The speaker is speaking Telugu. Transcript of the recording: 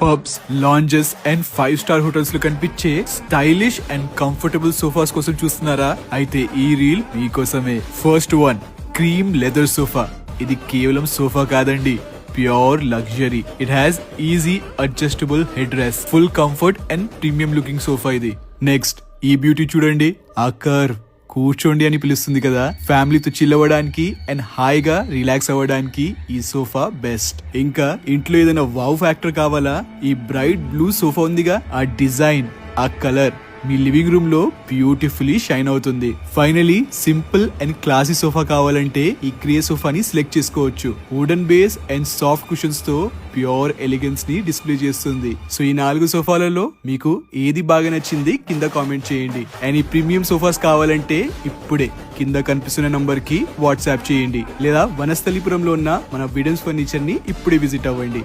పబ్స్, లాంజెస్ అండ్ 5-స్టార్ హోటల్స్ లో కనిపించే స్టైలిష్ అండ్ కంఫర్టబుల్ సోఫాస్ కోసం చూస్తున్నారా? అయితే ఈ రీల్ మీకోసమే. First one, cream leather sofa. ఇది కేవలం సోఫా కాదండి, pure luxury. It has easy adjustable head rest, full comfort and premium looking sofa ఇది. నెక్స్ట్, ఈ బ్యూటీ చూడండి. ఆ కర్వ్ కూర్చోండి అని పిలుస్తుంది కదా. ఫ్యామిలీతో చిల్ అవ్వడానికి అండ్ హాయిగా రిలాక్స్ అవ్వడానికి ఈ సోఫా బెస్ట్. ఇంకా ఇంట్లో ఏదైనా వావ్ ఫ్యాక్టర్ కావాలా? ఈ బ్రైట్ బ్లూ సోఫా ఉందిగా, ఆ డిజైన్, ఆ కలర్ మీ లివింగ్ రూమ్ లో బ్యూటిఫుల్లీ షైన్ అవుతుంది. Finally, simple and classy sofa కావాలంటే ఈ క్రే సోఫాని సెలెక్ట్ చేసుకోవచ్చు. Wooden base and soft cushions తో ప్యూర్ ఎలిగెన్స్ ని డిస్ప్లే చేస్తుంది. సో ఈ 4 సోఫాలలో మీకు ఏది బాగా నచ్చింది కింద కామెంట్ చేయండి. అండ్ ఈ ప్రీమియం సోఫాస్ కావాలంటే ఇప్పుడే కింద కనిపిస్తున్న నంబర్ కి వాట్సాప్ చేయండి, లేదా వనస్థలిపురంలో ఉన్న మన విడన్స్ ఫర్నిచర్ ని ఇప్పుడే విజిట్ అవ్వండి.